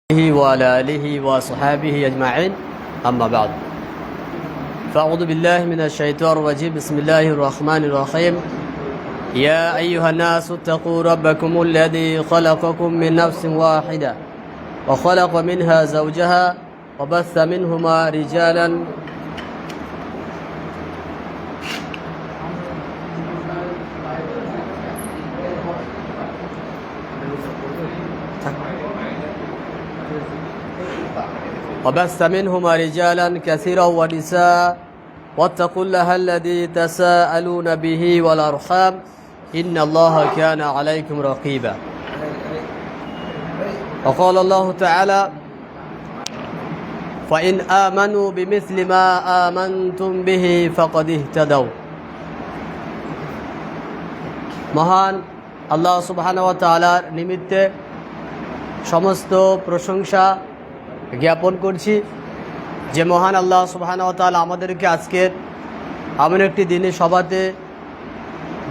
وعلى آله وصحابه أجمعين أما بعد فأعوذ بالله من الشيطان الرجيم بسم الله الرحمن الرحيم يا أيها الناس اتقوا ربكم الذي خلقكم من نفس واحدة وخلق منها زوجها وبث منهما رجالا كثيرا ونساء واتقوا الله الذي تساءلون به والأرحام إن الله كان عليكم رقيبا وقال الله تعالى فإن آمنوا بمثل ما آمنتم به فقد اهتدوا মহান আল্লাহ সুবহানাহু ওয়া তাআলার নিমিত্তে সমস্ত প্রশংসা জ্ঞাপন করছি যে মহান আল্লাহ সুবহানাহু ওয়া তাআলা আমাদেরকে আজকের এমন একটি দিনে সভাতে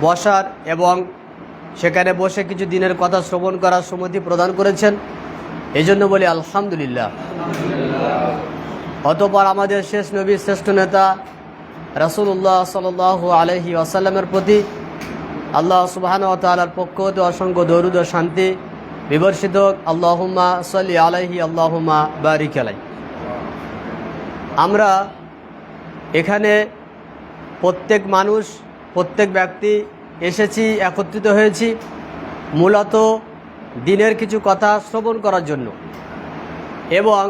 বসার এবং সেখানে বসে কিছু দিনের কথা শ্রবণ করার সুমতি প্রদান করেছেন। এই জন্য বলি আলহামদুলিল্লাহ। অতঃপর আমাদের শেষ নবী শ্রেষ্ঠ নেতা রাসূলুল্লাহ সাল্লাল্লাহু আলাইহি ওয়াসাল্লামের প্রতি আল্লাহ সুবহানাহু ওয়া তাআলার পক্ষ হতে অসংখ্য দরুদ ও শান্তি বিবর্ষিত হোক। আল্লাহুম্মা সাল্লি আলাইহি আল্লাহুম্মা বারিক আলাইহি। আমরা এখানে প্রত্যেক মানুষ প্রত্যেক ব্যক্তি এসেছি, একত্রিত হয়েছি মূলত দিনের কিছু কথা শ্রবণ করার জন্য, এবং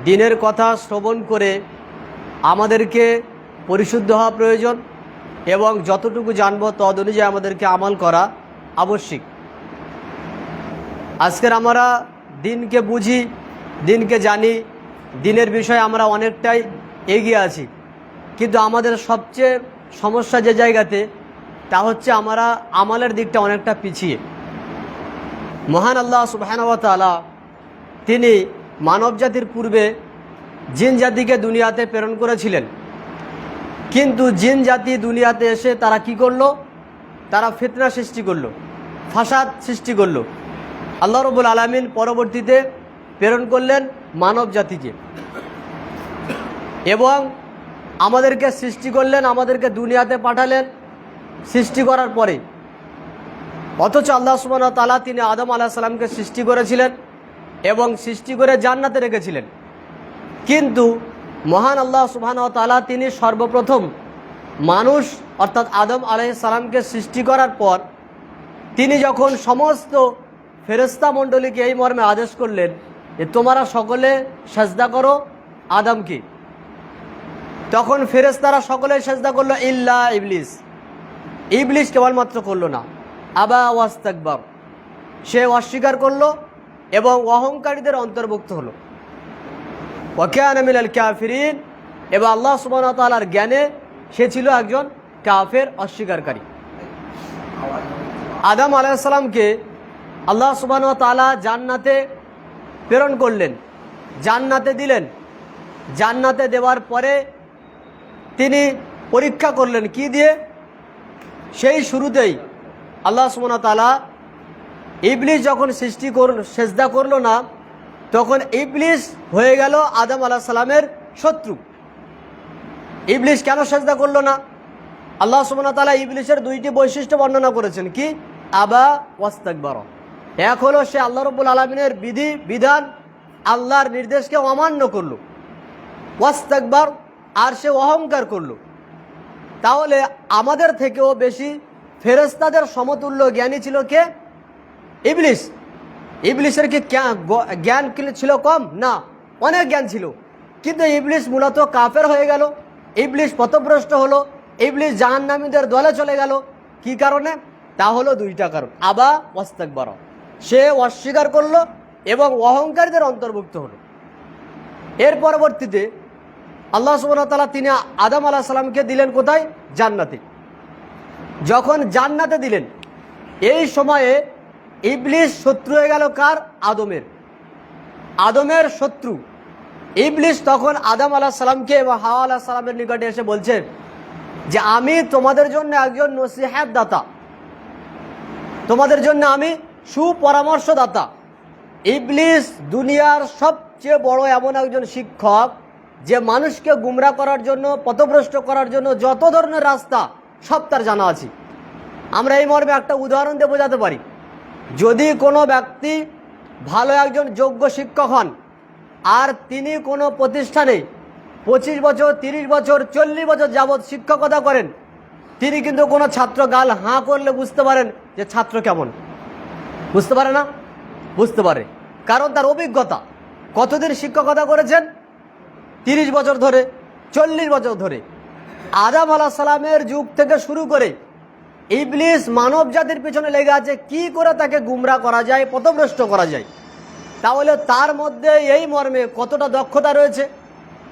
দিনের কথা শ্রবণ করে আমাদেরকে পরিশুদ্ধ হওয়া প্রয়োজন এবং যতটুকু জানব তদ অনুযায়ী আমাদেরকে আমল করা আবশ্যিক। আজকের আমরা দিনকে বুঝি, দিনকে জানি, দিনের বিষয়ে আমরা অনেকটাই এগিয়ে আছি, কিন্তু আমাদের সবচেয়ে সমস্যা যে জায়গাতে তা হচ্ছে আমরা আমলের দিকটা অনেকটা পিছিয়ে। মহান আল্লাহ সুবহানাহু ওয়া তাআলা তিনি মানব জাতির পূর্বে জিন জাতিকে দুনিয়াতে প্রেরণ করেছিলেন, কিন্তু জিন জাতি দুনিয়াতে এসে তারা কি করলো? তারা ফিতনা সৃষ্টি করলো, ফাসাদ সৃষ্টি করলো। আল্লাহ রাব্বুল আলামিন পরবর্তীতে প্রেরণ করলেন মানব জাতিকে এবং আমাদেরকে সৃষ্টি করলেন, আমাদেরকে দুনিয়াতে পাঠালেন। সৃষ্টি করার পরে অথচ আল্লাহ সুবহানাহু ওয়া তাআলা তিনি আদম আলাইহিস সালামকে সৃষ্টি করেছিলেন এবং সৃষ্টি করে জান্নাতে রেখেছিলেন, কিন্তু মহান আল্লাহ সুবহানাহু ওয়া তাআলা তিনি সর্বপ্রথম মানুষ অর্থাৎ আদম আলাইহিস সালামকে সৃষ্টি করার পর তিনি যখন সমস্ত ফেরেশতা মণ্ডলীকে এই মর্মে আদেশ করলেন যে তোমরা সকলে সাজদা করো আদমকে, তখন ফেরেশতারা সকলে সাজদা করলো ইল্লা ইবলিস। ইবলিস কেবলমাত্র করলো না, আবা ওয়াস্তাকবার, সে অস্বীকার করলো এবং অহংকারীদের অন্তর্ভুক্ত হলো। ওয়া কানা মিনাল কাফিরিন, এবং আল্লাহ সুবহানাহু ওয়া তাআলার জ্ঞানে সে ছিল একজন কাফের, অস্বীকারী। আদম আলাইহিস সালামকে আল্লাহ সুবহানাহু ওয়া তাআলা জান্নাতে প্রেরণ করলেন, জান্নাতে দিলেন। জান্নাতে দেওয়ার পরে তিনি পরীক্ষা করলেন কি দিয়ে? সেই শুরুতেই আল্লাহ সুবহানাহু ওয়া তাআলা ইবলিস যখন সেজদা করলো না, তখন ইবলিস হয়ে গেল আদম আলাইহিস সালামের শত্রু। ইবলিস কেন সেজদা করলো না? আল্লাহ সুবহানাহু ওয়া তাআলা ইবলিসের দুইটি বৈশিষ্ট্য বর্ণনা করেছেন, কি? আবা ওয়াস্তাকবার। এক হলো সে আল্লাহ রাব্বুল আলামিনের বিধান আল্লাহর নির্দেশকে অমান্য করলো, ওয়াস্তাকবার, আর সে অহংকার করলো। তাহলে আমাদের থেকেও বেশি ফেরেশতাদের সমতুল্য জ্ঞানী ছিল কে? ইবলিস। ইবলিসের কি জ্ঞান ছিল কম? না, অনেক জ্ঞান ছিল, কিন্তু ইবলিস মূলত কাফের হয়ে গেল, ইবলিস পথভ্রষ্ট হলো, ইবলিস জাহান্নামীদের দলে চলে গেল। কি কারণে? তা হলো দুইটা কারণ। আবা ওয়াস্তাকবার, সে অস্বীকার করলো এবং অহংকারীদের অন্তর্ভুক্ত হলো। এর পরবর্তীতে আল্লাহ সুবহানাহু ওয়া তাআলা তিনি আদম আলাইহিস সালামকে দিলেন কোথায়? জান্নাতে। যখন জান্নাতে দিলেন, এই সময়ে ইবলিস শত্রু হয়ে গেল কার? আদমের। আদমের শত্রু ইবলিস তখন আদম আলাইহিস সালামকে এবং হাওয়া আলাইহিস সালামের নিকটে এসে বলছেন যে আমি তোমাদের জন্য একজন নসিহত দাতা, তোমাদের জন্য আমি সুপরামর্শদাতা, ইবলিস দুনিয়ার সবচেয়ে বড় এমন একজন শিক্ষক যে মানুষকে গুমরা করার জন্য, পথভ্রষ্ট করার জন্য যত ধরনের রাস্তা সব তার জানা আছে। আমরা এই মর্মে একটা উদাহরণ দিয়ে বোঝাতে পারি। যদি কোনো ব্যক্তি ভালো একজন যোগ্য শিক্ষক হন আর তিনি কোনো প্রতিষ্ঠানে 25 বছর, 30 বছর, 40 বছর যাবৎ শিক্ষকতা করেন, তিনি কিন্তু কোনো ছাত্র গাল হাঁ করলে বুঝতে পারেন যে ছাত্র কেমন। বুঝতে পারে না? বুঝতে পারে, কারণ তার অভিজ্ঞতা। কতদিন শিক্ষকতা করেছেন? 30 বছর ধরে, 40 বছর ধরে। আদম আলাইহিস সালামের যুগ থেকে শুরু করে ইবলিস মানব জাতির পিছনে লেগে আছে কি করে তাকে গুমরা করা যায়, পথভ্রষ্ট করা যায়। তাহলে তার মধ্যে এই মর্মে কতটা দক্ষতা রয়েছে,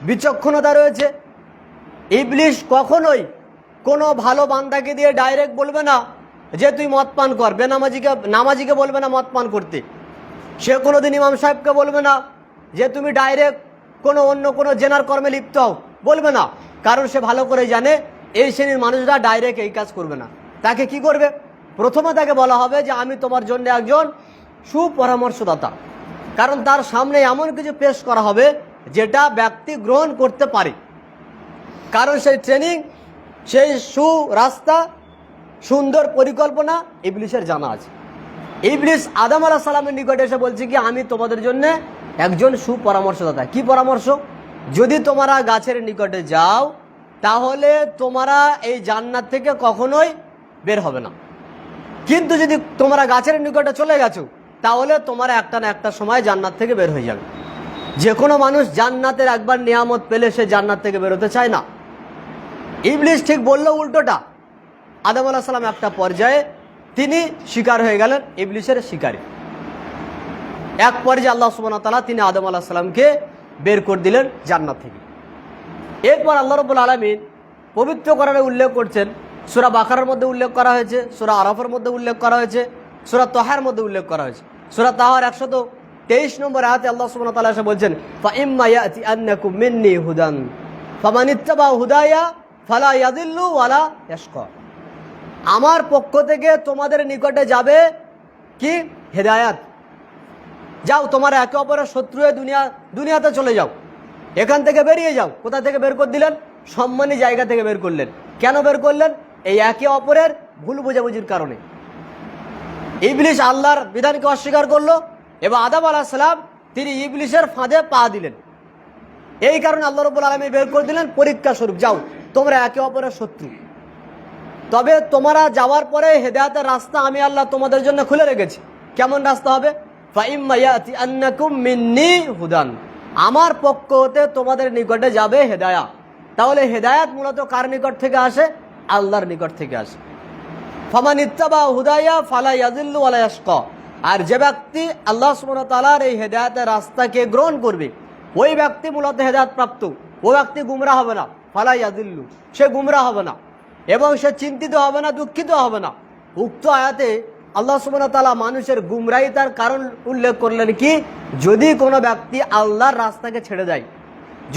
বিচক্ষণতা রয়েছে। ইবলিস কখনোই কোনো ভালো বান্দাকে দিয়ে ডাইরেক্ট বলবে না যে তুই মদ পান কর, নামাজিকে বলবে না মদ পান করতে। সে কোনোদিন ইমাম সাহেবকে বলবে না যে তুমি ডাইরেক্ট অন্য কোনো জেনার কর্মে লিপ্ত হও, বলবে না। কারণ সে ভালো করে জানে এই শ্রেণীর মানুষরা ডাইরেক্ট এই কাজ করবে না। তাকে কি করবে? প্রথমে তাকে বলা হবে যে আমি তোমার জন্য একজন সুপরামর্শদাতা, কারণ তার সামনে এমন কিছু পেশ করা হবে যেটা ব্যক্তি গ্রহণ করতে পারে। কারণ সেই ট্রেনিং, সেই রাস্তা, সুন্দর পরিকল্পনা ইবলিসের জানা আছে। ইবলিস আদম আলাইহিস সালামের নিকটে এসে বলছে কি আমি তোমাদের জন্য একজন সুপরামর্শদাতা। কি পরামর্শ? যদি তোমরা গাছের নিকটে যাও তাহলে তোমরা এই জান্নাত থেকে কখনোই বের হবে না, কিন্তু যদি তোমরা গাছের নিকটে চলে গেছো তাহলে তোমরা একটা না একটা সময় জান্নাত থেকে বের হয়ে যাবে। যে কোনো মানুষ জান্নাতের একবার নিয়ামত পেলে সে জান্নাত থেকে বেরোতে চায় না। ইবলিস ঠিক বলল উল্টোটা। আদম আলাইহিস সালাম একটা পর্যায়ে তিনি শিকার হয়ে গেলেন, ইবলিসের শিকারী। এক পর্যায়ে আল্লাহ সুবহানাহু ওয়া তাআলা তিনি আদম আলাইহিস সালামকে বের করে দিলেন জান্নাত থেকে। এরপর আল্লাহ রাব্বুল আলামিন পবিত্র কোরআনে উল্লেখ করছেন, সূরা বাকারার মধ্যে উল্লেখ করা হয়েছে, সূরা আরাফের মধ্যে উল্লেখ করা হয়েছে, সূরা তাহার মধ্যে উল্লেখ করা হয়েছে। সূরা তাহার 123 নম্বর আয়াতে আল্লাহ সুবহানাহু ওয়া তাআলা এসে বলছেন ফা ইম্মা ইয়াতি আন্নাকুম মিন্নি হুদান ফামানিত্তাবা হুদায়া ফালা ইয়াযিল্লু ওয়ালা ইয়াশকা। আমার পক্ষ থেকে তোমাদের নিকটে যাবে কি? হেদায়াত। যাও, তোমার একে অপরের শত্রু হয়ে দুনিয়াতে চলে যাও, এখান থেকে বেরিয়ে যাও। কোথা থেকে বের করে দিলেন? সম্মানী জায়গা থেকে বের করলেন। কেন বের করলেন? এই একে অপরের ভুল বোঝাবুঝির কারণে। ইবলিস আল্লাহর বিধানকে অস্বীকার করলো এবং আদম আলাইহিস সালাম তিনি ইবলিসের ফাঁদে পা দিলেন। এই কারণে আল্লাহ রাব্বুল আলামিন বের করে দিলেন পরীক্ষা স্বরূপ, যাও তোমরা একে অপরের শত্রু, তবে তোমরা যাওয়ার পরে হেদায়েতের রাস্তা আমি আল্লাহ তোমাদের জন্য খুলে রেখেছি। কেমন রাস্তা হবে? ফা ইম্মা ইয়াতি আন্নাকুম মিন্নি হুদান, আমার পক্ষ হতে তোমাদের নিকটে যাবে হেদায়াত। তাহলে হেদায়াত মূলত কার নিকট থেকে আসে? আল্লাহর নিকট থেকে আসে। ফামান ইত্তাবা হুদায়া ফালা ইয়াযিল্লু ওয়ালা ইয়াশকা। আর যে ব্যক্তি আল্লাহ সুবহানাহু ওয়া তাআলার এই হেদায়েতের রাস্তাকে গ্রহণ করবে ওই ব্যক্তি মূলত হেদায়েত প্রাপ্ত, ওই ব্যক্তি গুমরা হবে না। ফালা ইয়াযিল্লু, সে গুমরা হবে না এবং সে চিন্তিত হবে না, দুঃখিত হবে না। উক্ত আয়াতে আল্লাহ সুবহানাহু ওয়া তাআলা মানুষের গুমরাহিতার কারণ উল্লেখ করলেন কি? যদি কোনো ব্যক্তি আল্লাহর রাস্তাকে ছেড়ে দেয়,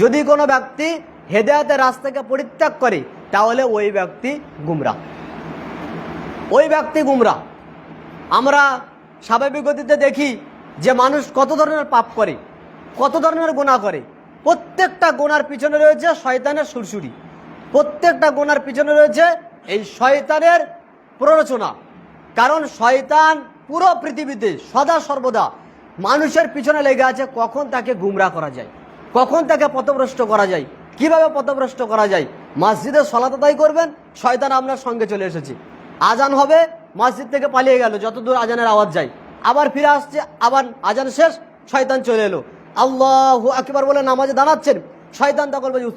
যদি কোনো ব্যক্তি হেদায়েতের রাস্তাকে পরিত্যাগ করে তাহলে ওই ব্যক্তি গুমরা, ওই ব্যক্তি গুমরা। আমরা স্বাভাবিক গতিতে দেখি যে মানুষ কত ধরনের পাপ করে, কত ধরনের গুনাহ করে। প্রত্যেকটা গুনার পিছনে রয়েছে শয়তানের সুরসুরি, প্রত্যেকটা গুনার পিছনে রয়েছে এই শয়তানের প্ররোচনা। কারণ শয়তান পুরো পৃথিবীতে সদা সর্বদা মানুষের পিছনে লেগে আছে কখন তাকে গুমরা করা যায়, কখন তাকে পথভ্রষ্ট করা যায়। কিভাবে পথভ্রষ্ট করা যায়? মসজিদে সালাত আদায় করবেন, শয়তান আপনার সঙ্গে চলে এসেছে। আজান হবে, মসজিদ থেকে পালিয়ে গেল, যতদূর আজানের আওয়াজ যায়, আবার ফিরে আসছে, আবার আজান শেষ, শয়তান চলে এলো। আল্লাহু আকবার বলে নামাজে দাঁড়াচ্ছেন, শয়তান তখন বলছে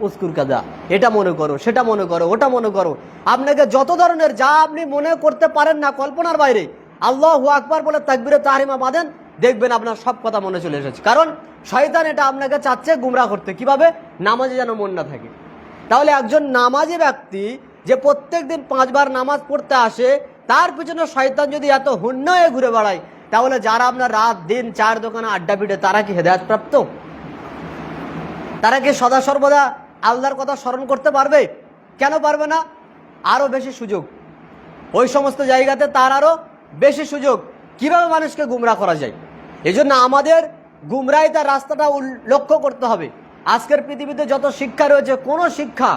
উস্কুর কাদা, এটা মনে করো, সেটা মনে করো, ওটা মনে করো। আপনাকে যত ধরনের যা আপনি মনে করতে পারেন না কল্পনার বাইরে, আল্লাহু আকবার বলে তাকবীরে তাহরিমা বাঁধেন, দেখবেন আপনার সব কথা মনে চলে এসেছে। কারণ শয়তান এটা আপনাকে চাচ্ছে গুমরা করতে। কিভাবে? নামাজে যেন মন না থাকে। তাহলে একজন নামাজি ব্যক্তি যে প্রত্যেক দিন 5 বার নামাজ পড়তে আসে, তার পিছনে শয়তান যদি এত হুন্ন হয়ে ঘুরে বেড়ায়, তাহলে যারা আপনার রাত দিন 4 দোকানে আড্ডা পিটে তারা কি হেদায়েত প্রাপ্ত? তারা কি সদা সর্বদা আল্লাহর কথা স্মরণ করতে পারবে? কেন পারবে না? আরো বেশি সুযোগ ওই সমস্ত জায়গাতে, তার আরো বেশি সুযোগ কিভাবে মানুষকে গুমরা করা যায়। এই জন্য আমাদের গুমরাহিতার রাস্তাটা লক্ষ্য করতে হবে। আজকের পৃথিবীতে যত শিক্ষা রয়েছে, কোনো শিক্ষা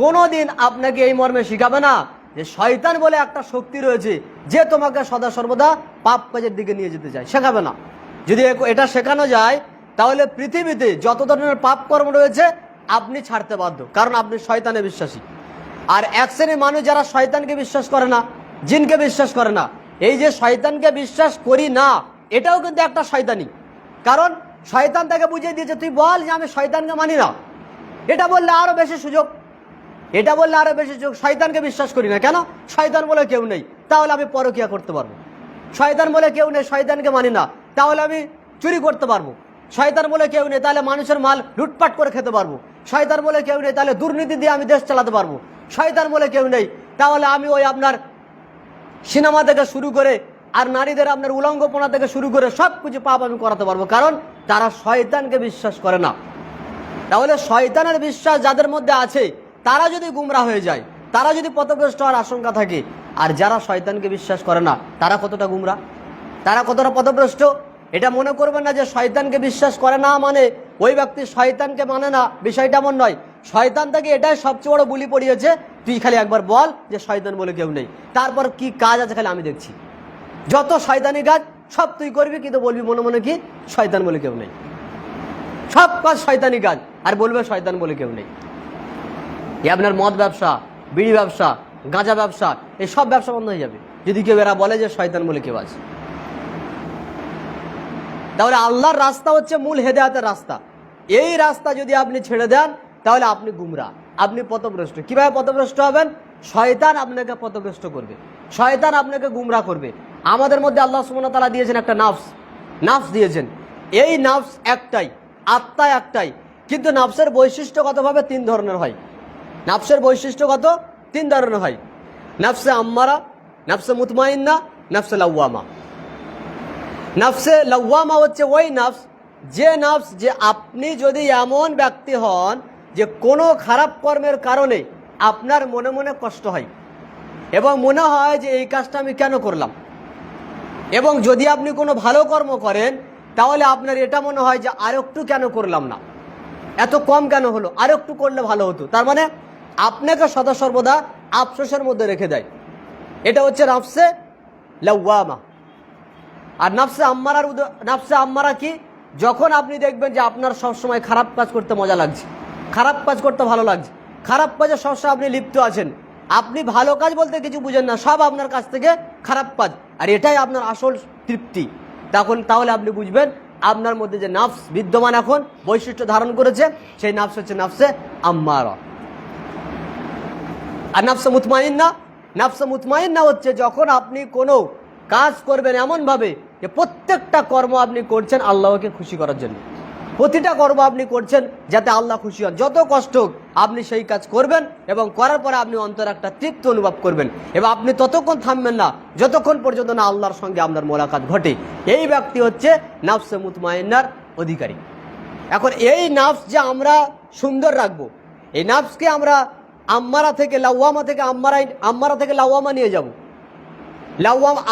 কোনো দিন আপনাকে এই মর্মে শিখাবে না যে শয়তান বলে একটা শক্তি রয়েছে যে তোমাকে সদা সর্বদা পাপ কাজের দিকে নিয়ে যেতে চায়, শেখাবে না। যদি এটা শেখানো যায় তাহলে পৃথিবীতে যত ধরনের পাপ কর্ম রয়েছে আপনি ছাড়তে বাধ্য, কারণ আপনি শয়তানে বিশ্বাসী। আর এক শ্রেণীর মানুষ যারা শয়তানকে বিশ্বাস করে না, জিনকে বিশ্বাস করে না, এই যে শয়তানকে বিশ্বাস করি না, এটাও কিন্তু একটা শয়তানি। কারণ শয়তান তাকে বুঝিয়ে দিয়েছে তুই বল যে আমি শয়তানকে মানি না, এটা বললে আরো বেশি সুযোগ, এটা বললে আরো বেশি সুযোগ। শয়তানকে বিশ্বাস করি না কেন? শয়তান বলে কেউ নেই, তাহলে আমি পরকিয়া করতে পারবো। শয়তান বলে কেউ নেই, শয়তানকে মানি না, তাহলে আমি চুরি করতে পারবো। শয়তান বলে কেউ নেই, তাহলে মানুষের মাল লুটপাট করে খেতে পারবো। শয়তান বলে কেউ নেই, তাহলে দুর্নীতি দিয়ে আমি দেশ চালাতে পারবো। শয়তান বলে কেউ নেই, তাহলে আমি ওই আপনার সিনেমা থেকে শুরু করে আর নারীদের আপনার উলঙ্গপনা থেকে শুরু করে সব কিছু পাপ আমি করাতে পারবো, কারণ তারা শয়তানকে বিশ্বাস করে না। তাহলে শয়তানের বিশ্বাস যাদের মধ্যে আছে তারা যদি গুমরা হয়ে যায়, তারা যদি পথভ্রষ্ট হওয়ার আশঙ্কা থাকে, আর যারা শয়তানকে বিশ্বাস করে না তারা কতটা গুমরা, তারা কতটা পথভ্রষ্ট। এটা মনে করবেন না যে শয়তানকে বিশ্বাস করে না মানে ওই ব্যক্তি শয়তানকে মানে না, বিষয়টা এমন নয়। শয়তান তাকে এটাই সবচেয়ে বড় বুলি পড়িয়েছে, তুই খালি একবার বল যে শয়তান বলে কেউ নেই, তারপর কি কাজ আছে খালি আমি দেখছি। যত শয়তানি কাজ সব তুই করবি, কিন্তু বলবি মনে মনে কি শয়তান বলে কেউ নেই। সব কাজ শয়তানি কাজ, আর বলবে শয়তান বলে কেউ নেই। এই আপনার মদ ব্যবসা, বিড়ি ব্যবসা, গাঁজা ব্যবসা, এই সব ব্যবসা বন্ধ হয়ে যাবে যদি কেউ এরা বলে যে শয়তান বলে কেউ আছে। তাহলে আল্লাহর রাস্তা হচ্ছে মূল হেদায়েতের রাস্তা। এই রাস্তা যদি আপনি ছেড়ে দেন তাহলে আপনি গুমরা, আপনি পথভ্রষ্ট। কিভাবে পথভ্রষ্ট হবেন? শয়তান আপনাকে পথভ্রষ্ট করবে, শয়তান আপনাকে গুমরা করবে। আমাদের মধ্যে আল্লাহ সুবহানাহু ওয়া তাআলা দিয়েছেন একটা নাফস দিয়েছেন। এই নাফস একটাই, আত্মা একটাই, কিন্তু নাফসের বৈশিষ্ট্যগতভাবে তিন ধরনের হয়। নাফসের বৈশিষ্ট্যগত তিন ধরনের হয়: নাফসে আম্মারা, নাফসে মুতমাইন্না, নাফসে লাওয়ামা। নাফসে লাওয়ামা হচ্ছে ওই নাফস যে আপনি যদি এমন ব্যক্তি হন যে কোনো খারাপ কর্মের কারণে আপনার মনে মনে কষ্ট হয় এবং মনে হয় যে এই কাজটা আমি কেন করলাম, এবং যদি আপনি কোনো ভালো কর্ম করেন তাহলে আপনার এটা মনে হয় যে আর একটু কেন করলাম না, এত কম কেন হলো, আর একটু করলে ভালো হতো। তার মানে আপনাকে সদা সর্বদা আফসোসের মধ্যে রেখে দেয়। এটা হচ্ছে নাফসে লাওয়ামা। আর নাফসে আম্মারা কি? যখন আপনি দেখবেন যে আপনার সবসময় খারাপ কাজ করতে মজা লাগছে, খারাপ কাজ করতে ভালো লাগছে, খারাপ কাজে সবসময় আপনি লিপ্ত আছেন, আপনি ভালো কাজ বলতে কিছু বুঝেন না, সব আপনার কাছ থেকে খারাপ কাজ, আর এটাই আপনার আসল তৃপ্তি, তাহলে আপনি বুঝবেন আপনার মধ্যে যে নাফস বিদ্যমান এখন বৈশিষ্ট্য ধারণ করেছে, সেই নাফস হচ্ছে নাফসে আম্মারা। আর নাফসে মুতমাইন্না হচ্ছে যখন আপনি কোনো কাজ করবেন এমনভাবে যে প্রত্যেকটা কর্ম আপনি করছেন আল্লাহকে খুশি করার জন্য, প্রতিটা কর্ম আপনি করছেন যাতে আল্লাহ খুশি হন। যত কষ্ট হোক আপনি সেই কাজ করবেন এবং করার পরে আপনি অন্তরে একটা তৃপ্তি অনুভব করবেন, এবং আপনি ততক্ষণ থামবেন না যতক্ষণ পর্যন্ত না আল্লাহর সঙ্গে আপনার মোলাকাত ঘটে। এই ব্যক্তি হচ্ছে নাফসে মুতমাইন্নার অধিকারী। এখন এই নাফস যে আমরা সুন্দর রাখবো, এই নাফসকে আমরা আম্মারা থেকে লাওয়ামা নিয়ে যাব।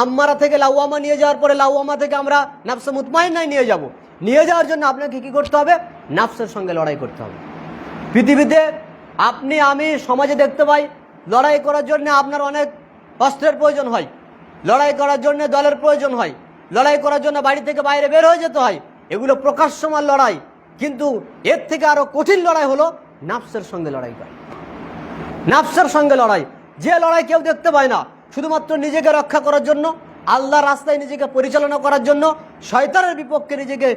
আম্মারা থেকে লাওয়ামা নিয়ে যাওয়ার পরে লাওয়ামা থেকে আমরা নাফসে মুতমাইন্নায় নিয়ে যাব। নিয়ে যাওয়ার জন্য আপনাকে কি করতে হবে? নাফসের সঙ্গে লড়াই করতে হবে। পৃথিবীতে আপনি আমি সমাজে দেখতে পাই লড়াই করার জন্য আপনার অনেক অস্ত্রের প্রয়োজন হয়, লড়াই করার জন্য দলের প্রয়োজন হয়, লড়াই করার জন্য বাড়ি থেকে বাইরে বের হয়ে যেতে হয়। এগুলো প্রকাশ্যমান লড়াই, কিন্তু এর থেকে আরো কঠিন লড়াই হলো নাফসের সঙ্গে লড়াই করা। নাফসের সঙ্গে লড়াই, যে লড়াই কেউ দেখতে পায় না, শুধুমাত্র নিজেকে রক্ষা করার জন্য, আল্লাহর রাস্তায় নিজেকে পরিচালনা করার জন্য, শয়তানের বিপক্ষে নিজেকে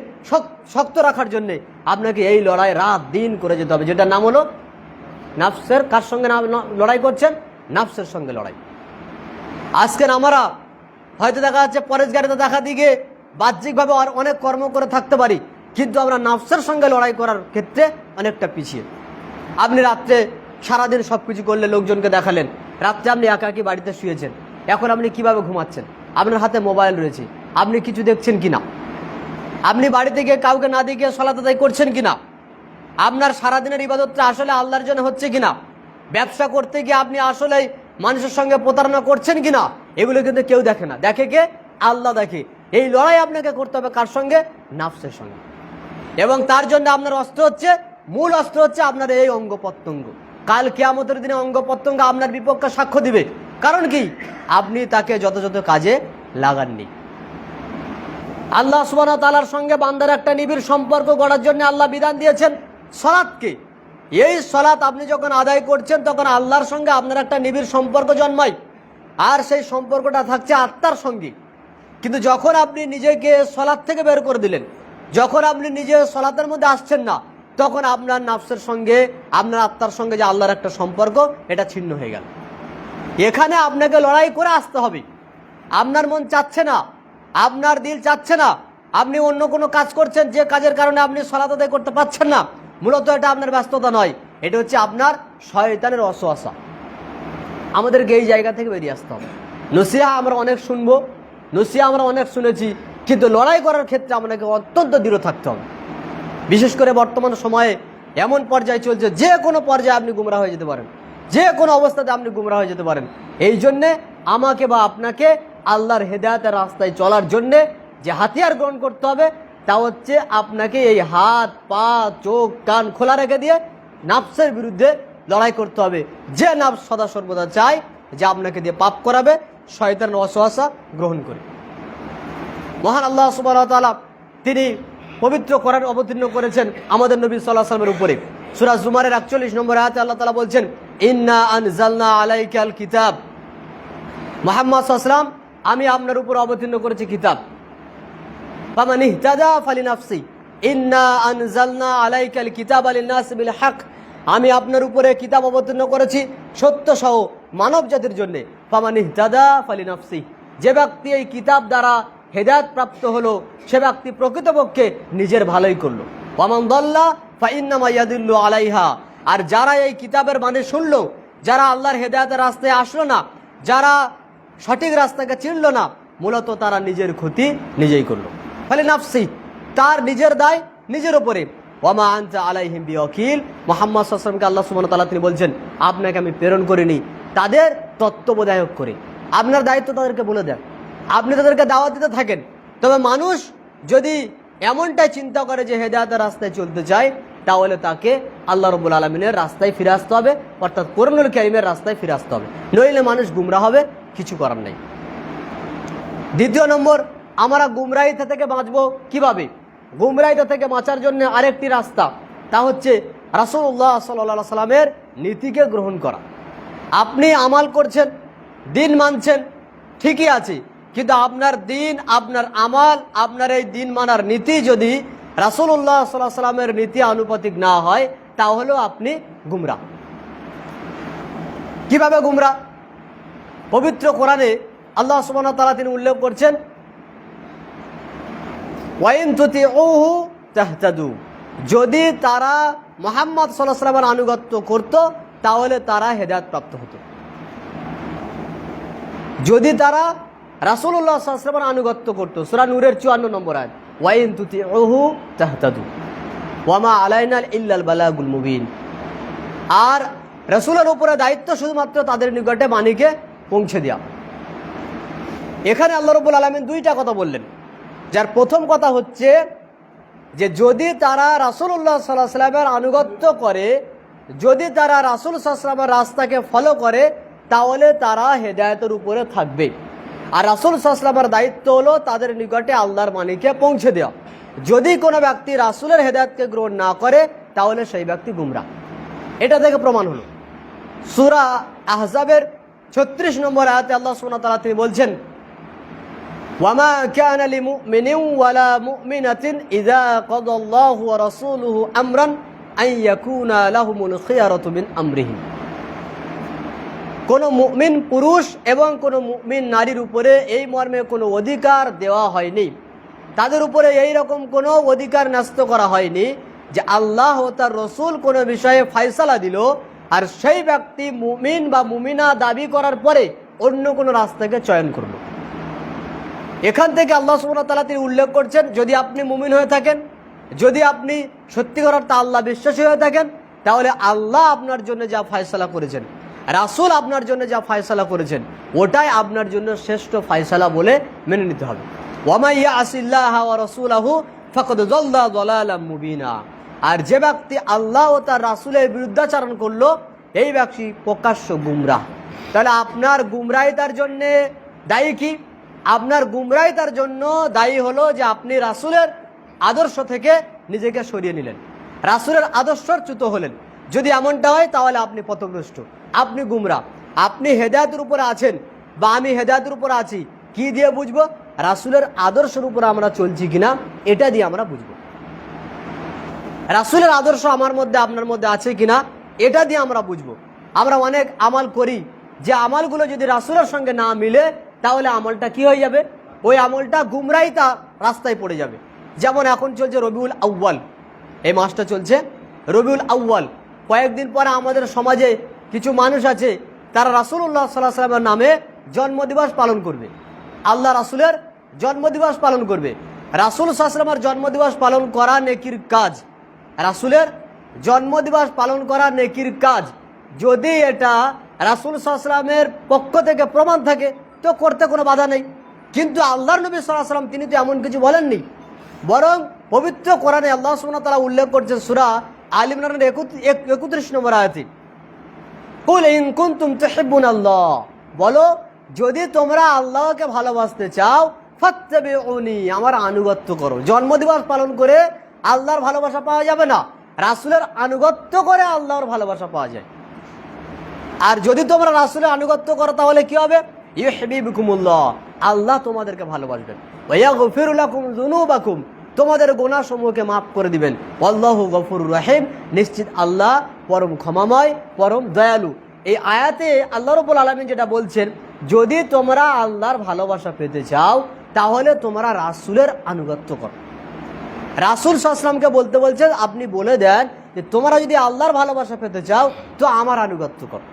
শক্ত রাখার জন্য আপনাকে এই লড়াই রাত দিন করে যেতে হবে, যেটার নাম হলো নাফসের। কার সঙ্গে লড়াই করছেন? নাফসের সঙ্গে লড়াই। আজকের আমরা হয়তো দেখা যাচ্ছে পরেশগারিতে দেখা দিকে বাহ্যিকভাবে অনেক কর্ম করে থাকতে পারি, কিন্তু আমরা নাফসের সঙ্গে লড়াই করার ক্ষেত্রে অনেকটা পিছিয়ে। আপনি রাত্রে সারাদিন সব কিছু করলে, লোকজনকে দেখালেন, রাত্রে আপনি একাকী বাড়িতে শুয়েছেন, এখন আপনি কিভাবে ঘুমাচ্ছেন? আপনার হাতে মোবাইল রয়েছে, আপনি কিছু দেখছেন কিনা? আপনি বাড়িতে গিয়ে কাউকে না দিয়ে সালাত আদায় করছেন কিনা? আপনার সারাদিনের ইবাদতটা আসলে আল্লাহর জন্য হচ্ছে কিনা? ব্যবসা করতে গিয়ে আপনি আসলে মানুষের সঙ্গে প্রতারণা করছেন কিনা? এগুলো কিন্তু কেউ দেখে না, দেখে কে? আল্লাহ দেখে। এই লড়াই আপনাকে করতে হবে কার সঙ্গে? নাফসের সঙ্গে। এবং তার জন্য আপনার অস্ত্র হচ্ছে, মূল অস্ত্র হচ্ছে আপনার এই অঙ্গ প্রত্যঙ্গ। কাল কিয়ামতের দিনে অঙ্গ প্রত্যঙ্গ আপনার বিপক্ষে সাক্ষ্য দিবে। কারণ কি? আপনি তাকে যথাযথ কাজে লাগাননি। আল্লাহ সুবহানাহু ওয়া তাআলার সঙ্গে বান্দার একটা নিবিড় সম্পর্ক গড়ার জন্য আল্লাহ বিধান দিয়েছেন সালাতকে। এই সালাত আপনি যখন আদায় করছেন তখন আল্লাহর সঙ্গে আপনার একটা নিবিড় সম্পর্ক জন্মায়, আর সেই সম্পর্কটা থাকছে আত্মার সঙ্গে। কিন্তু যখন আপনি নিজেকে সালাত থেকে বের করে দিলেন, যখন আপনি নিজে সালাতের মধ্যে আসছেন না, তখন আপনার নাফসের সঙ্গে, আপনার আত্মার সঙ্গে যে আল্লাহর একটা সম্পর্ক, এটা ছিন্ন হয়ে গেল। এখানে আপনাকে লড়াই করে আসতে হবে। আপনার মন চাচ্ছে না, আপনার দিল চাচ্ছে না, আপনি অন্য কোনো কাজ করছেন যে কাজের কারণে আপনি সালাত আদায় করতে পারছেন না। মূলত এটা আপনার ব্যস্ততা নয়, এটা হচ্ছে আপনার শয়তানের ওয়াসওয়াসা। আমাদেরকে এই জায়গা থেকে বেরিয়ে আসতে হবে। নসিহা আমরা অনেক শুনবো, নসিহা আমরা অনেক শুনেছি, কিন্তু লড়াই করার ক্ষেত্রে আপনাকে অত্যন্ত দৃঢ় থাকতে হবে। বিশেষ করে বর্তমান সময়ে এমন পর্যায়ে চলছে, যে কোনো পর্যায়ে আপনি গুমরা হয়ে যেতে পারেন, যে কোনো অবস্থাতে আপনি গুমরা হয়ে যেতে পারেন। এই জন্যে আমাকে বা আপনাকে আল্লাহর হেদায়েতের রাস্তায় চলার জন্যে যে হাতিয়ার গ্রহণ করতে হবে, তা হচ্ছে আপনাকে এই হাত, পা, চোখ, কান খোলা রেখে দিয়ে নাফসের বিরুদ্ধে লড়াই করতে হবে। যে নাফস সদা সর্বদা চায় যে আপনাকে দিয়ে পাপ করাবে, শয়তানের ওয়াসওয়াসা গ্রহণ করে। মহান আল্লাহ সুবহানাহু ওয়া তাআলা তিনি পবিত্র কোরআন অবতীর্ণ করেছেন আমাদের নবী সাল্লাল্লাহু আলাইহি ওয়াসাল্লামের উপরে। সূরা জুমারের ৪১ নম্বর আয়াতে আল্লাহ তাআলা বলছেন, ইন্না আনজালনা আলাইকাল কিতাব, মুহাম্মদ সাল্লাল্লাহু আলাইহি ওয়াসাল্লাম, আমি আপনার উপর অবতীর্ণ করেছি কিতাব। ফামান ইহতাদা ফালিনাফসি ইন্না আনজালনা আলাইকাল কিতাবা লিন-নাসি বিল হক, আমি আপনার উপরে কিতাব অবতীর্ণ করেছি সত্য সহ মানব জাতির জন্য। ফামান ইহতাদা ফালিনাফসি, যে ব্যক্তি এই কিতাব দ্বারা হেদায়েত প্রাপ্ত হলো, সে ব্যক্তি প্রকৃতপক্ষে নিজের ভালোই করলো। ওয়ামান দাল্লা ফাইন্নামা ইয়াদুল্লু আলাইহা, আর যারা এই কিতাবের মানে শুনলো, যারা আল্লাহর হেদায়েতের রাস্তায় আসলো না, যারা সঠিক রাস্তাকে চিনল না, মূলত তারা নিজের ক্ষতি নিজেই করলো। ফলে নাফসি, তার নিজের দায় নিজের উপরে। ওয়ামা আনতা আলাইহিম বিওয়াকিল, মুহাম্মদ সাল্লাল্লাহু আলাইহি ওয়াসাল্লামকে আল্লাহ সুবহানাহু ওয়া তাআলা তিনি বলছেন, আপনাকে আমি প্রেরণ করিনি তাদের তত্ত্বাবধায়ক করে। আপনার দায়িত্ব তাদেরকে বলে দেন, আপনি তাদেরকে দাওয়াত দিতে থাকেন। তবে মানুষ যদি এমনটাই চিন্তা করে যে হেদায়েতের রাস্তায় চলতে চায়, তাহলে তাকে আল্লাহ রাব্বুল আলামিনের রাস্তায় ফিরে আসতে হবে, অর্থাৎ কোরআনুল কারীমের রাস্তায় ফিরে আসতে হবে, নইলে মানুষ গুমরা হবে, কিছু করার নেই। দ্বিতীয় নম্বর, আমরা গুমরাহিতা থেকে বাঁচবো কিভাবে? গুমরাহিতা থেকে বাঁচার জন্য আরেকটি রাস্তা, তা হচ্ছে রাসূলুল্লাহ সাল্লাল্লাহু আলাইহি সাল্লামের নীতিকে গ্রহণ করা। আপনি আমাল করছেন, দিন মানছেন, ঠিকই আছে, কিন্তু আপনার দিন, আপনার আমাল, আপনার এই দিন মানার নীতি যদি রাসূলুল্লাহ সাল্লাল্লাহু আলাইহি সাল্লামের নীতি আনুপাতিক না হয়, তাহলেও আপনি গুমরা। কিভাবে গুমরা? পবিত্র কোরআনে আল্লাহ সুবহানাহু ওয়া তাআলা তিনি উল্লেখ করছেন, ওয়াইন তুতিউহু তাহতাদু, যদি তারা মুহাম্মদ সাল্লাল্লাহু আলাইহি ওয়াসাল্লামের আনুগত্য করত, তাহলে তারা হেদায়েত প্রাপ্ত হতো। যদি তারা রাসূলুল্লাহ সাল্লাল্লাহু আলাইহি ওয়াসাল্লামের আনুগত্য করত। সূরা নূরের ৫৪ নম্বর আয়াত, ওয়াইন তুতিউহু তাহতাদু ওয়ামা আলাইনা ইল্লাল বালাগুল মুবিন। আর রাসূলের উপরে দায়িত্ব শুধুমাত্র তাদের নিকটে বাণীকে পৌঁছে দেওয়া। এখানে আল্লাহ রাব্বুল আলামিন দুইটা কথা বললেন, যার প্রথম কথা হচ্ছে যে যদি তারা রাসূলুল্লাহ সাল্লাল্লাহু আলাইহি ওয়াসাল্লামের আনুগত্য করে, যদি তারা রাসূল সাল্লাল্লাহু আলাইহি ওয়াসাল্লামের রাস্তাকে ফলো করে, তাহলে তারা হেদায়েতের উপরে থাকবে। আর রাসূল সাল্লাল্লাহু আলাইহি ওয়াসাল্লামের দায়িত্ব হলো তাদের নিকটে আল্লাহর বাণীকে পৌঁছে দেওয়া। যদি কোনো ব্যক্তি রাসূলের হেদায়েতকে গ্রহণ না করে, তাহলে সেই ব্যক্তি গুমরা। এটা থেকে প্রমাণ হলো সূরা আহজাবের ৩৬ নম্বর আয়াতে আল্লাহ সুবহানাহু ওয়া তাআলা তিনি বলছেন, ওয়ামা কানা লিমুমিনিন ওয়ালা মুমিনাতিন ইযা কাদাল্লাহু ওয়া রাসূলুহু আমরান আন ইয়াকুনা লাহুমুল খিয়ারাতু মিন আমরিহিম। কোনো মুমিন পুরুষ এবং কোনো মুমিন নারীর উপরে এই মর্মে কোনো অধিকার দেওয়া হয়নি, তাদের উপরে এই রকম কোনো অধিকার ন্যস্ত করা হয়নি যে আল্লাহ ও তার রসুল কোনো বিষয়ে ফয়সালা দিল, আর সেই ব্যক্তি মুমিন বা মুমিনা দাবি করার পরে অন্য কোনো রাস্তাকে চয়ন করলো। এখান থেকে আল্লাহ সুবহানাহু ওয়া তাআলা তিনি উল্লেখ করছেন, যদি আপনি মুমিন হয়ে থাকেন, যদি আপনি সত্যিকার অর্থে আল্লাহ বিশ্বাসী হয়ে থাকেন, তাহলে আল্লাহ আপনার জন্য যা ফয়সালা করেছেন, রাসূল আপনার জন্য যা ফয়সালা করেছেন, ওটাই আপনার জন্য শ্রেষ্ঠ ফয়সালা বলে মেনে নিতে হবে। ওয়ামাই ইয়াসিল্লাহ ওয়া রাসূলাহু ফাকাদ যাল্লা যালালাম মুবিনা। আর যে ব্যক্তি আল্লাহ ও তার রাসূলের বিরুদ্ধাচরণ করলো এই ব্যক্তি প্রকাশ্য গুমরাহ। তাহলে আপনার গুমরাহিতার জন্যে দায়ী কি? আপনার গুমরাহিতার জন্য দায়ী হলো যে আপনি রাসূলের আদর্শ থেকে নিজেকে সরিয়ে নিলেন, রাসূলের আদর্শচ্যুত হলেন। যদি এমনটা হয় তাহলে আপনি পথভ্রষ্ট, আপনি গুমরাহ। আপনি হেদায়েতের উপরে আছেন বা আমি হেদায়েতের উপরে আছি, কি দিয়ে বুঝবো? রাসূলের আদর্শের উপরে আমরা চলছি কিনা এটা দিয়ে আমরা বুঝবো। রাসূলের আদর্শ আমার মধ্যে আপনার মধ্যে আছে কিনা এটা দিয়ে আমরা বুঝবো। আমরা অনেক আমল করি, যে আমলগুলো যদি রাসূলের সঙ্গে না মিলে তাহলে আমলটা কি হয়ে যাবে? ওই আমলটা গুমরাহিতা রাস্তায় পড়ে যাবে। যেমন এখন চলছে রবিউল আউয়াল, এই মাসটা চলছে রবিউল আউয়াল। কয়েকদিন পরে আমাদের সমাজে কিছু মানুষ আছে তারা রাসূলুল্লাহ সাল্লাল্লাহু আলাইহি ওয়াসাল্লামের নামে জন্মদিবস পালন করবে, আল্লাহ রাসূলের জন্মদিবস পালন করবে। রাসূল সাল্লাল্লাহু আলাইহি ওয়াসাল্লামের জন্মদিবস পালন করা নেকির কাজ, রাসূলের জন্মদিবস পালন করা নেকির কাজ। যদি এটা রাসূল সাল্লাল্লাহু আলাইহি ওয়াসাল্লামের পক্ষ থেকে প্রমাণ থাকে তো করতে কোনো বাধা নেই। কিন্তু আল্লাহর নবী সাল্লাল্লাহু আলাইহি ওয়াসাল্লাম তিনি তো এমন কিছু বলেননি, বরং পবিত্র কোরআনে আল্লাহ সুবহানাহু ওয়া তাআলা উল্লেখ করছেন সূরা আল ইমরানের 31 নম্বর আয়াতে, কুল ইন কুনতুম তুহিব্বুনাল্লাহ, বলো যদি তোমরা আল্লাহকে ভালোবাসতে চাও ফাত্তাবিউনি, আমার আনুগত্য করো। জন্মদিবস পালন করে আল্লাহর ভালোবাসা পাওয়া যাবে না, রাসূলের আনুগত্য করে আল্লাহর ভালোবাসা পাওয়া যায়। আর যদি তোমরা রাসূলের আনুগত্য করো তাহলে কি হবে? ইউহিব্বুকুমুল্লাহ, আল্লাহ তোমাদেরকে ভালোবাসবেন। ওয়া ইয়াগফিরু লাকুম যুনুবাকুম, তোমাদের গুনাহসমূহকে মাফ করে দিবেন। আল্লাহু গফুরুর রহিম, নিশ্চিত আল্লাহ পরম ক্ষমাময়, পরম দয়ালু। এই আয়াতে আল্লাহ রাব্বুল আলামিন যেটা বলছেন, যদি তোমরা আল্লাহর ভালোবাসা পেতে চাও তাহলে তোমরা রাসূলের আনুগত্য করো। রাসূল সাল্লাল্লাহু আলাইহি ওয়াসাল্লামকে বলতে বলছেন, আপনি বলে দেন যে তোমরা যদি আল্লাহর ভালোবাসা পেতে চাও তো আমার আনুগত্য করো।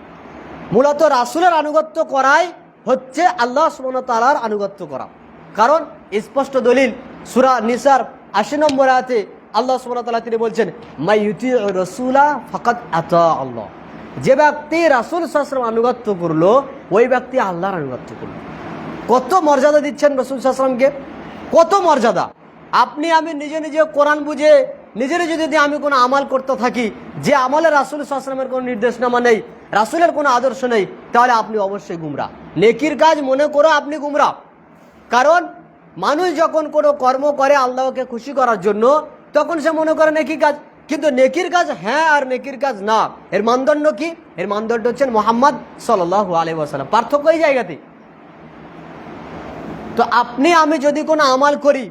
মূলত রাসূলের আনুগত্য করাই হচ্ছে আল্লাহ সুবহানাহু ওয়া তাআলার আনুগত্য করা। কারণ স্পষ্ট দলিল সূরা নিসার ৮০ নম্বর আয়াতে আল্লাহ সুবহানাহু ওয়া তাআলা তিনি বলছেন, মাই ইউতিউর রাসূলা ফাকাদ আতা আল্লাহ, যে ব্যক্তি রাসূল সাল্লাল্লাহু আলাইহি ওয়াসাল্লাম আনুগত্য করলো ওই ব্যক্তি আল্লাহর আনুগত্য করলো। কত মর্যাদা দিচ্ছেন রাসূল সাল্লাল্লাহু আলাইহি ওয়াসাল্লামকে, কত মর্যাদা! আপনি আমি নিজে নিজে কোরআন বুঝে নিজের যদি আমি কোনো আমল করতে থাকি যে আমলে রাসূল সাল্লাল্লাহু আলাইহি ওয়াসাল্লামের কোনো নির্দেশনামা নেই, রাসূলের কোনো আদর্শ নেই, তাহলে আপনি অবশ্যই গুমরাহ। নেকির কাজ মনে করো আপনি গুমরাহ। কারণ মানুষ যখন কোনো কর্ম করে আল্লাহকে খুশি করার জন্য তখন সে মনে করে নেকি কাজ, কিন্তু নেকির কাজ হ্যাঁ আর নেকির কাজ না, এর মানদণ্ড কি? এর মানদণ্ড হচ্ছেন মুহাম্মদ সাল্লাল্লাহু আলাইহি ওয়াসাল্লাম। পার্থক্য এই জায়গাতে। তো আপনি আমি যদি কোনো আমল করি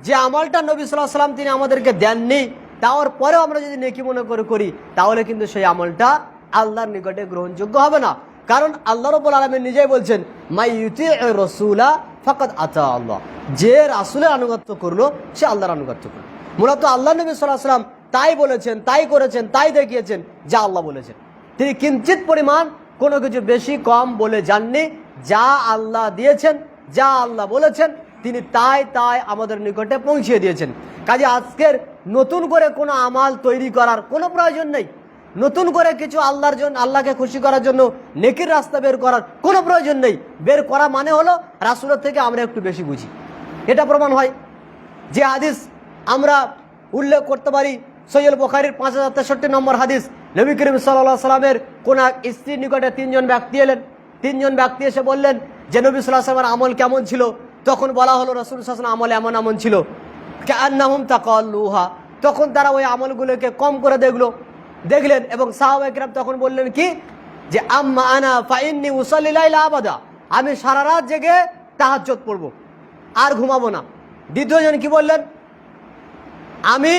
যে আমলটা নবী সাল্লাল্লাহু আলাইহি ওয়াসাল্লাম তিনি আমাদেরকে দেননি, তারপরেও আমরা যদি নেকি মনে করে করি তাহলে কিন্তু সেই আমলটা আল্লাহর নিকটে গ্রহণযোগ্য হবে না। কারণ আল্লাহ রাব্বুল আলামিন নিজেই বলছেন, মাই ইউতিউর রাসূলা ফাকাদ আতা আল্লাহ, যে রাসূলের আনুগত্য করলো সে আল্লাহর আনুগত্য করলো। মূলত আল্লাহ নবী সাল্লাল্লাহু আলাইহি ওয়াসাল্লাম তাই বলেছেন, তাই করেছেন, তাই দেখিয়েছেন যা আল্লাহ বলেছেন। তিনি কিঞ্চিত পরিমাণ কোনো কিছু বেশি কম বলে যাননি। যা আল্লাহ দিয়েছেন, যা আল্লাহ বলেছেন তিনি তাই তাই আমাদের নিকটে পৌঁছিয়ে দিয়েছেন। কাজে আজকের নতুন করে কোনো আমাল তৈরি করার কোনো প্রয়োজন নেই, নতুন করে কিছু আল্লাহর জন্য আল্লাহকে খুশি করার জন্য নেকির রাস্তা বের করার কোনো প্রয়োজন নেই। বের করা মানে হলো রাসূলের থেকে আমরা একটু বেশি বুঝি, এটা প্রমাণ হয়। যে হাদিস আমরা উল্লেখ করতে পারি, সহিহ বুখারীর 5063 নম্বর হাদিস, নবী করিম সাল্লাল্লাহু আলাইহি ওয়াসাল্লামের কোন এক স্ত্রীর নিকটে তিনজন ব্যক্তি এলেন। তিনজন ব্যক্তি এসে বললেন যে নবী সাল্লাল্লাহু আলাইহি ওয়াসাল্লামের আমল কেমন ছিল? তখন বলা হলো রাসূল সাল্লাল্লাহু আলাইহি ওয়াসাল্লাম আমল এমন ছিল কান্নাহুম তাকাল্লুহা, তখন তারা ওই আমলগুলোকে কম করে দেখলেন এবং সাহাবায়ে কেরাম তখন বললেন কি যে আম্মা আনা ফাইন্নী উসাল্লি লাইলা আবাদা, আমি সারা রাত জেগে তাহাজ্জুদ পড়ব আর ঘুমাবো না। দ্বিতীয়জন কি বললেন? আমি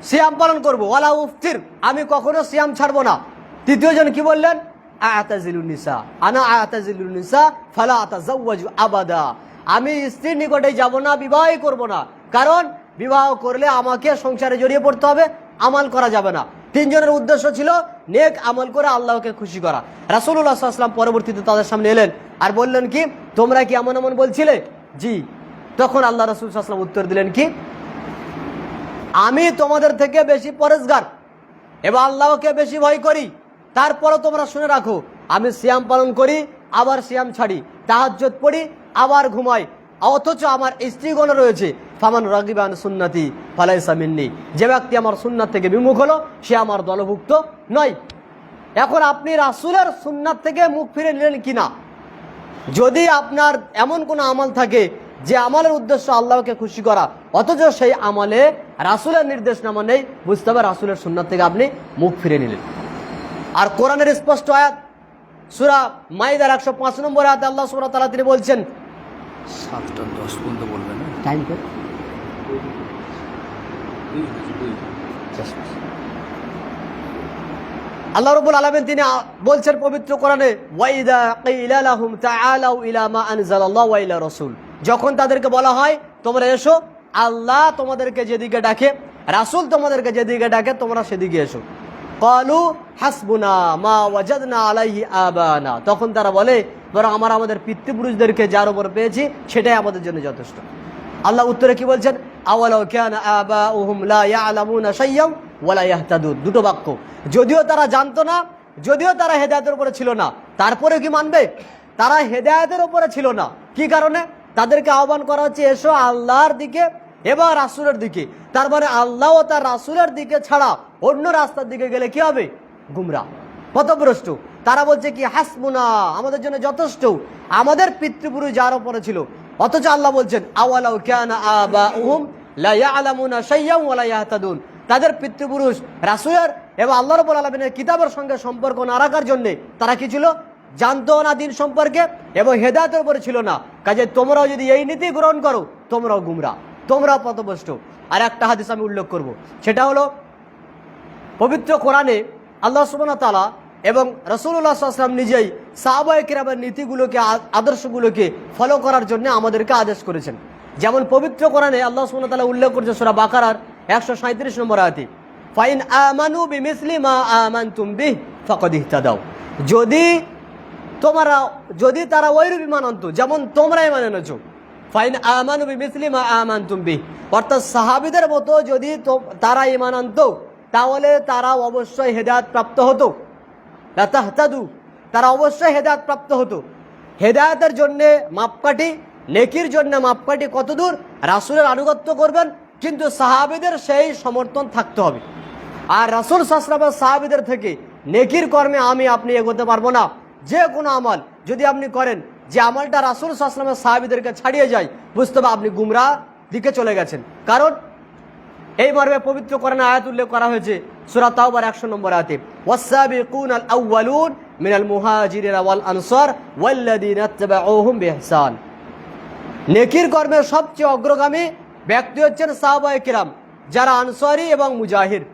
সিয়াম পালন করব, ওয়ালা উফতির, আমি কখনো সিয়াম ছাড়বো না। তৃতীয়জন কি বললেন? আতাজিলুন নিসা, আনা আতাজিলুন নিসা ফালা আতাজাওয়াজু আবাদা, আমি স্ত্রীর নিকটে যাব না, বিবাহই করব না, কারণ বিবাহ করলে আমাকে সংসারে জড়িয়ে পড়তে হবে, আমল করা যাবে না। তিনজনের উদ্দেশ্য ছিল নেক আমল করে আল্লাহকে খুশি করা। রাসূলুল্লাহ সাল্লাল্লাহু আলাইহি ওয়াসাল্লাম পরবর্তীতে তাদের সামনে এলেন আর বললেন কি, তোমরা কি এমন এমন বলছিলে? জি। তখন আল্লাহ রাসূল সাল্লাল্লাহু আলাইহি ওয়াসাল্লাম উত্তর দিলেন কি, আমি তোমাদের থেকে বেশি পরেজগার এবং আল্লাহকে বেশি ভয় করি, তারপরও তোমরা শুনে রাখো আমি সিয়াম পালন করি আবার সিয়াম ছাড়ি, তাহাজ্জুদ পড়ি আবার ঘুমাই, অথচ আমার স্ত্রীগণ রয়েছে। ফামান রাগিবা আন সুন্নতি ফালাইসা মিন্নি, যে ব্যক্তি আমার সুন্নাত থেকে বিমুখ হলো সে আমার দলভুক্ত নয়। এখন আপনি রাসূলের সুন্নাত থেকে মুখ ফিরে নিলেন কিনা? যদি আপনার এমন কোনো আমল থাকে যে আমলের উদ্দেশ্য আল্লাহকে খুশি করা, অথচ সেই আমলে রাসূলের নির্দেশনামা নেই, বুঝতে হবে রাসূলের সুন্নাত থেকে আপনি মুখ ফিরে নিলেন। আর কোরআনের স্পষ্ট আয়াত সূরা মাইদার 105 নম্বর আয়াতে আল্লাহ সুবহানাহু ওয়া তাআলা তিনি বলছেন, 7:10 পর্যন্ত বলবেন না টাইম কত? আল্লাহ রাব্বুল আলামিন তিনি বলছেন পবিত্র কোরআনে, ওয়াইদা কিলা লাহুম তাআলাউ ইলা মা আনজালাল্লাহু ওয়া ইলা রাসূল, যখন তাদেরকে বলা হয় তোমরা এসো, আল্লাহ তোমাদেরকে যেদিকে ডাকে, রাসূল তোমাদেরকে যেদিকে ডাকে তোমরা সেদিকে এসো। ক্বালু হাসবুনা মা ওয়াজাদনা আলাইহি আবানা, তখন তারা বলে বরং আমরা আমাদের পিতৃপুরুষদেরকে যার উপর পেয়েছি সেটাই আমাদের জন্য যথেষ্ট। আল্লাহ উত্তরে কি বলছেন, আওয়ালাউ কানা আবাউহুম লা ইয়ালামুনা শাইয়্যান ওয়া লা ইয়াহতাদুন, দুটো বাক্য। যদিও তারা জানতো না, যদিও তারা হেদায়েতের উপরে ছিল না, তারপরে কি মানবে? তারা হেদায়েতের উপরে ছিল না, কি কারণে? তাদেরকে আহ্বান করা হচ্ছে এসো আল্লাহর দিকে এবং রাসূলের দিকে। তার মানে আল্লাহ ও তার রাসূলের দিকে ছাড়া অন্য রাস্তার দিকে গেলে কি হবে? গুমরাহ, পথভ্রষ্ট। তারা বলছে কি হাসবুনা, আমাদের জন্য যথেষ্ট, আমাদের পিতৃপুরুষ যার উপরে ছিল। অথচ আল্লাহ বলছেন আওয়ালাউ কানা আবাউহুম লা ইয়ালামুনা শাইয়্যান ওয়া লা ইয়াহতাদুন, তাদের পিতৃপুরুষ রাসূলের এবং আল্লাহ রাব্বুল আলামিনের কিতাবের সঙ্গে সম্পর্ক না রাখার জন্য তারা কি ছিল? জানতো না দিন সম্পর্কে এবং হেদায়েতের উপরে ছিল না। কাজে তোমরাও যদি এই নীতি গ্রহণ করো তোমরাও গুমরাহ, তোমরাও পথভ্রষ্ট। আর একটা হাদিস আমি উল্লেখ করব, সেটা হলো পবিত্র কোরআনে আল্লাহ সুবহানাহু ওয়া তাআলা এবং রাসূলুল্লাহ সাল্লাল্লাহু আলাইহি ওয়াসাল্লাম নিজেই সাহাবায়ে কেরামের নীতিগুলোকে, আদর্শগুলোকে ফলো করার জন্য আমাদেরকে আদেশ করেছেন। যেমন পবিত্র কোরআনে আল্লাহ সুবহানাহু ওয়া তাআলা উল্লেখ করেছেন সূরা বাকারার 137 নম্বর আয়াতে, ফাইন আমানু বিমিসলি মা আমানতুম বিহি ফাকাদ ইহতাদাও, যদি তারা ওইরূপ ঈমান আনতো যেমন তোমরা ঈমান এনেছো। ফাইন আমানু বিমিসলি মা আমানতুম বিহি, অর্থাৎ সাহাবীদের মতো যদি তারা ঈমান আনতো তাহলে তারা অবশ্যই হেদায়েত প্রাপ্ত হতো। লা তাহতাদু, তারা অবশ্যই হেদায়েত প্রাপ্ত হতো। হেদায়েতের জন্য মাপকাঠি, নেকির জন্য মাপকাঠি কত দূর? রাসূলের আনুগত্য করবেন, কিন্তু সাহাবীদের সেই সমর্থন থাকতে হবে। আর রাসূল সাল্লাল্লাহু আলাইহি ওয়াসাল্লাম সাহাবীদের থেকে নেকির কর্মে আমি আপনি এগোতে পারবো না। যে কোনো আমল যদি আপনি করেন যে আমলটা রাসূল সাল্লাল্লাহু আলাইহি ওয়াসাল্লামের সাহাবীদেরকে ছাড়িয়ে যায়, বুঝতে হবে আপনি গুমরাহ দিকে চলে গেছেন। কারণ এই মর্মে পবিত্র কোরআনে আয়াত উল্লেখ করা হয়েছে সূরা তাওবার 100 নম্বর আয়াতে, ওয়াস-সাবিকুনাল আউয়ালুন মিনাল মুহাজিরিন ওয়াল আনসার ওয়াল্লাযীনা ইত্তাবাউহুম বিইহসান, নেকির কর্মের সবচেয়ে অগ্রগামী ব্যক্তি হচ্ছেন সাহাবায়ে কিরাম, যারা আনসারী এবং মুজাহির।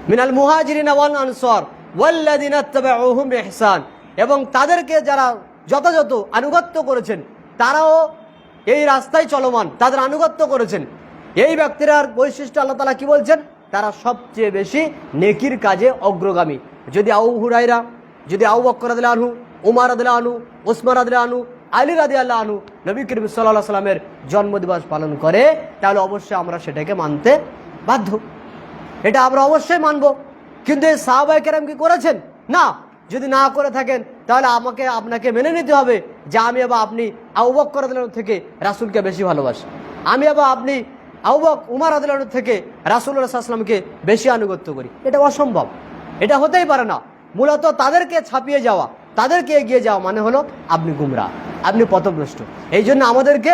মিনাল মুহাজিরিন ওয়াল আনসার ওয়াল্লাযীনা ইত্তাবাউহুম বিইহসান, এবং তাদেরকে যারা যথাযথ আনুগত্য করেছেন, তারাও এই রাস্তায় চলমান, তাদের আনুগত্য করেছেন। এই ব্যক্তিরার বৈশিষ্ট্য আল্লাহ তাআলা কি বলছেন? তারা সবচেয়ে বেশি নেকির কাজে অগ্রগামী। যদি আবু হুরায়রা, যদি আবু বকর রাদিয়াল্লাহু আনহু, উমর রাদিয়াল্লাহু আনহু, ওসমান রাদিয়াল্লাহু আনহু, আলী রাদিয়াল্লাহু আনহু নবী করিম সাল্লাল্লাহু আলাইহি সাল্লামের জন্মদিবস পালন করে, তাহলে অবশ্যই আমরা সেটাকে মানতে বাধ্য, এটা আমরা অবশ্যই মানব। কিন্তু এই সাহাবায়ে কেরাম কি করেছেন? না। যদি না করে থাকেন তাহলে আপনাকে মেনে নিতে হবে যে আমি বা আপনি আবু বকর রাদিয়াল্লাহু আনহু থেকে রাসূলকে বেশি ভালোবাসি, আমি বা আপনি উমর রাদিয়াল্লাহু আনহু থেকে রাসূলুল্লাহ সাল্লাল্লাহু আলাইহি ওয়াসাল্লামকে বেশি আনুগত্য করি। এটা অসম্ভব, এটা হতেই পারে না। মূলত তাদেরকে ছাপিয়ে যাওয়া, তাদেরকে এগিয়ে যাওয়া মানে হলো আপনি গুমরাহ, আপনি পথভ্রষ্ট। এই জন্য আমাদেরকে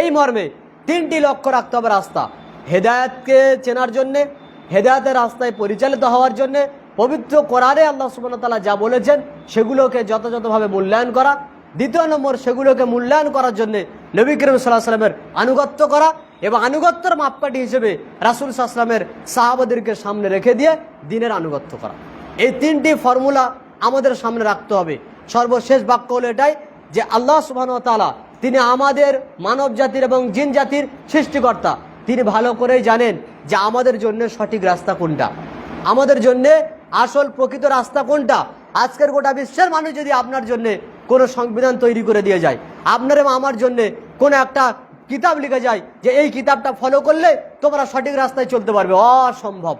এই মর্মে 3টি লক্ষ্য রাখতে হবে রাস্তা। হেদায়েতকে চেনার জন্যে, হেদায়েতের রাস্তায় পরিচালিত হওয়ার জন্যে পবিত্র কোরআনে আল্লাহ সুবহানাহু ওয়া তাআলা যা বলেছেন সেগুলোকে যথাযথভাবে মূল্যায়ন করা। 2 নম্বর, সেগুলোকে মূল্যায়ন করার জন্যে নবী করিম সাল্লাল্লাহু আলাইহি ওয়াসাল্লামের আনুগত্য করা এবং আনুগত্যের মাপকাঠি হিসেবে রাসূল সাল্লাল্লাহু আলাইহি ওয়াসাল্লামের সাহাবাদেরকে সামনে রেখে দিয়ে দ্বীনের আনুগত্য করা। এই 3টি ফর্মুলা আমাদের সামনে রাখতে হবে। সর্বশেষ বাক্য হলো এটাই যে আল্লাহ সুবহানাহু ওয়া তাআলা তিনি আমাদের মানব জাতির এবং জিন জাতির সৃষ্টিকর্তা। তিনি ভালো করেই জানেন যে আমাদের জন্য সঠিক রাস্তা কোনটা, আমাদের জন্য আসল প্রকৃত রাস্তা কোনটা। আজকের গোটা বিশ্বের মানুষ যদি আপনার জন্য কোনো সংবিধান তৈরি করে দিয়ে যায়, আপনার এবং আমার জন্য কোনো একটা কিতাব লিখে যায় যে এই কিতাবটা ফলো করলে তোমরা সঠিক রাস্তায় চলতে পারবে, অসম্ভব,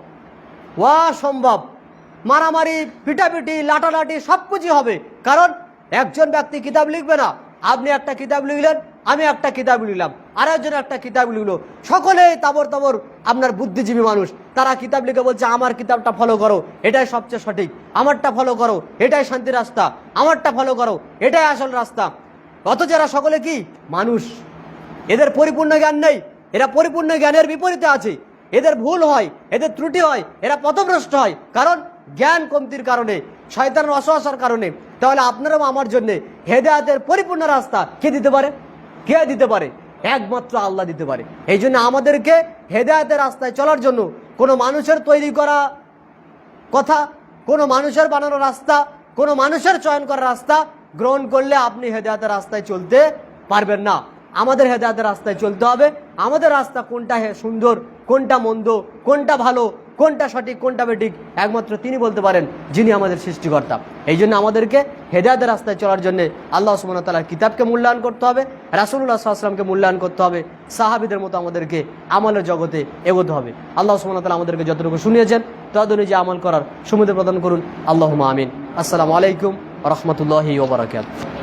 অসম্ভব। মারামারি, পিটাপিটি, লাটালাটি সব কিছুই হবে। কারণ একজন ব্যক্তি কিতাব লিখবে না, আপনি একটা কিতাব লিখলেন, আমি একটা কিতাব লিখলাম, আরেকজন একটা কিতাব লিখলো, সকলেই তাবর তাবর আপনার বুদ্ধিজীবী মানুষ, তারা কিতাব লিখে বলছে আমার কিতাবটা ফলো করো, এটাই সবচেয়ে সঠিক, আমারটা ফলো করো, এটাই শান্তির রাস্তা, আমারটা ফলো করো, এটাই আসল রাস্তা। অথচ এরা সকলে কি মানুষ, এদের পরিপূর্ণ জ্ঞান নেই, এরা পরিপূর্ণ জ্ঞানের বিপরীতে আছে, এদের ভুল হয়, এদের ত্রুটি হয়, এরা পথভ্রষ্ট হয়, কারণ জ্ঞান কমতির কারণে, শয়তানের ওয়াসওয়াসার কারণে। তাহলে আপনারা আমার জন্য হেদায়েতের পরিপূর্ণ রাস্তা কে দিতে পারে? কে দিতে পারে? একমাত্র আল্লাহ দিতে পারে। এই জন্য আমাদেরকে হেদায়েতের রাস্তায় চলার জন্য কোনো মানুষের তৈরি করা কথা, কোনো মানুষের বানানো রাস্তা, কোনো মানুষের চয়ন করা রাস্তা গ্রহণ করলে আপনি হেদায়েতের রাস্তায় চলতে পারবেন না। আমাদের হেদায়েতের রাস্তায় চলতে হবে। আমাদের রাস্তা কোনটা সুন্দর, কোনটা মন্দ, কোনটা ভালো, কোনটা সঠিক, কোনটা বেঠিক, একমাত্র তিনি বলতে পারেন, যিনি আমাদের সৃষ্টিকর্তা। এই জন্য আমাদেরকে হেদায়েতের রাস্তায় চলার জন্য আল্লাহ সুবহানাহু ওয়া তাআলার কিতাবকে মূল্যায়ন করতে হবে, রাসূলুল্লাহ সাল্লাল্লাহু আলাইহি ওয়াসাল্লামকে মূল্যায়ন করতে হবে, সাহাবীদের মতো আমাদেরকে আমলের জগতে এগোতে হবে। আল্লাহ সুবহানাহু ওয়া তাআলা আমাদেরকে যতটুকু শুনিয়েছেন তদ অনুযায়ী আমল করার সুবিধা প্রদান করুন। আল্লাহুম্মা আমিন। আসসালামু আলাইকুম ওয়া রাহমাতুল্লাহি ওয়া বারাকাতুহু।